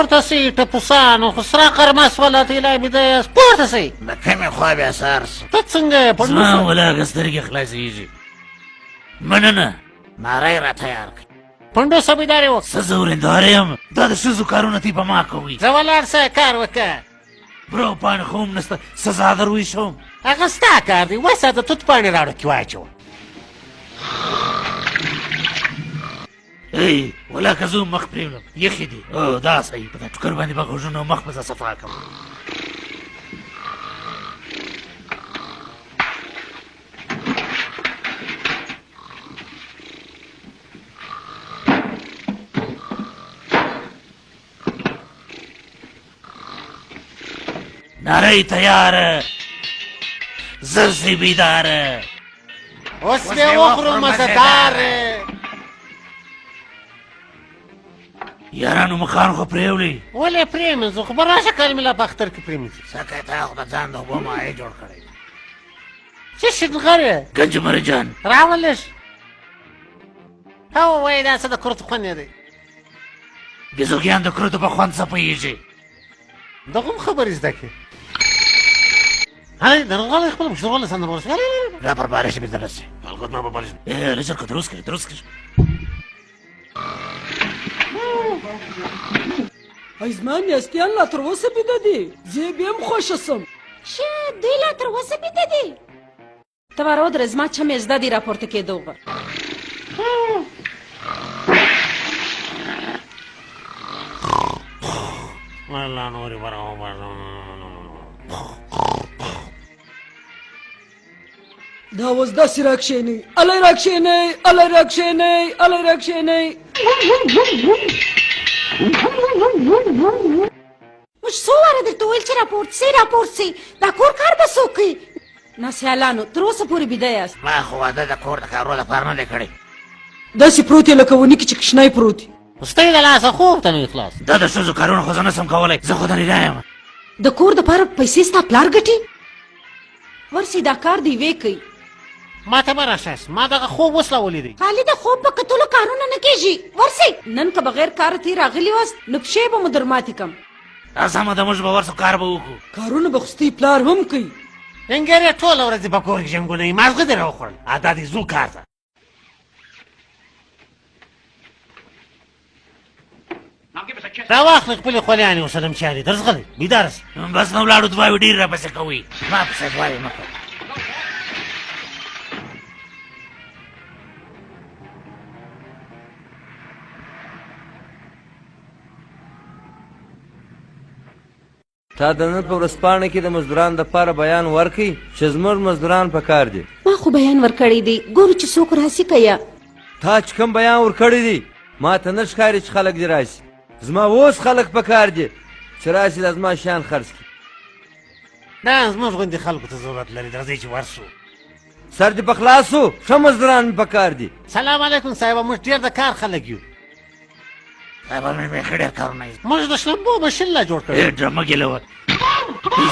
پورته سئ ټپوسانو خو سره قرمه سوله تیلی بیده یاست پورته سئ د کومې خوا بیا سار سو ته څنګه یې پنډوسه زما ولاکه سترګې خلاصېږي مننه ناری را تیار کړي پنډوسه بیدارې وه څه زورنداره یم دا د ښځو کارونه تی په ما کوي زه ولاړ سه کار وکړه برو پاڼې خو هم نسته سزا در ویشم هغه ستا کار دی وسه د توت پاڼې راوړه کې واچوه ای ولاکه زه مخ پرېولم یخې دي او دا صحیح په دا ټوکر باندې به غوږونه مخ به زه صفا کړم ناری تیاره زر سی بیداره اوس مې وخورو مزهداره یارانو مخان خو پرېولئ ولې پرېمنځو خو به راشه کال مې لا په اختر کې پرېمنځي څکه تا خو د ځان د اوبو مایع جوړ کړی څه شنغرې گنج مرجان راولش هو وایي دا څه د کرتو خوند دی بیزوګیان د کرتو په خوند څه پوهېږي دغه هم خبرې زده کړې هلئ درغلی خپله مش درغلی سم درغلی را پر بارش مې درسي البته ما به بالش لږ که درست کړي درست کړي ای زما میاستیان لا تر اوسه بیده دي زه بیا هم خوښه سم شه دوی لا تر اوسه بیده دي ته به راودرې زما چمې زده دي راپورته کېدو به الله نورې برابر دا اوس داسې راکښېنئ الی راکښېنئ الی راکښېنئ الی راکښېنئ موږ څو واره درته وویل چې راپورته سئ راپورته سئ دا کور کار به څوک کوي ناسیالانو تر اوسه پورې بیده یاست ما خو واده د کور د کارو لپاره نه دی کړی داسې پروت یې لکه ونې کې چې کشنی پروت وي ستی د لاسه خوب ته مې خلاص دا د ښځو کارونه خو زه نه سم کولی زه خو د نیلا یم د کور دپاره پیسې ستا پلار ګټي ورسئ دا کار د یوې کوي ما ته به راشاست ما دغه خوب اوس لا ولیدی خالي د خوب په کتلو کارونه نه کېږي ورسئ نن که بغیر کاره تې راغلي واست نو پښې به مو در ماتې کم دا سمه ده موږ به ورسو کار به وکړو کارونه به خو ستی پلار هم کوي انګرې ټوله ورځ په کور کې جنګونه یي مازغه دې راوخوړل دا دې ځو کار ته راواخلې خپلې خولیانې وسلم چارې درځغلی بیداره سه بس نو ولاړو دواوې ډېر راپسې کوئ ما پسې دوارې مه کوه تا د نن په ورځپاڼه کې د مزدورانو دپاره بیان ورکړئ چې زموږ مزدوران په کار دي ما خو بیان ورکړی دی ګورو چې څوک راسي که یا تا چې کوم بیان ورکړی دی ما ته نه ښکاري چې خلک دې راسي زما اوس خلک په کار دي چې راسي دا زما شیان خرڅ کړي دا زموږ غوندې خلکو ته ضرورت لري درځئ چې ورسو سر دې په خلاصو ښه مزدوران مې په کار دي سلام علیکم صاحبه موږ ډېر د کار خلک یو صاحبه مې بیخي ډېر کارونه یې موږ د شلمبو مشین لا جوړ کړی ډرمه ګیلوه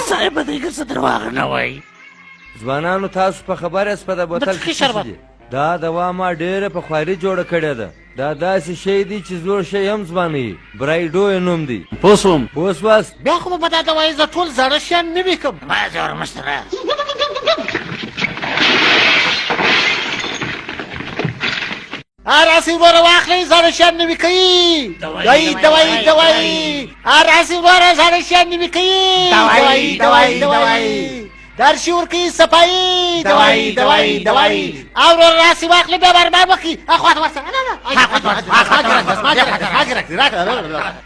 صاحبه دی که څه درواغ نه وایي ځوانانو تاسو په خبر یاست په د بوتل ټوخي کې شربت. څه دي دا دوا ما ډېره په خواري جوړه کړې ده دا داسې شی دی چې زوړ شی هم ځوانوي برایډو یې نوم دی پوه سوم پوه سواست بیا خو به دا دوایي زه ټول زاړه شیان نوي کړم ما زور مشتره راسي وروره واخلئ زاړه شیان نوي کوي دوایي راسي وروره زاړه شیان نوي کوي دوایي درشي ورکوي صفایي دوایي او وروره راسي واخلئ بیا برباد وکړي اخواته ورسه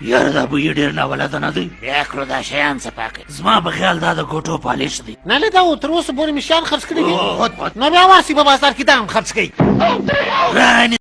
یاره دا بوی ډېر ناولده نه دی بیا کړو دا شیان صفا کوي زما په خیال دا د ګوټو پالیش دی نه نه دا تر اوسه پورې مې شیان خرڅ کړي دي نو بیا واسي په بازار کې دا هم خرڅ کوي راني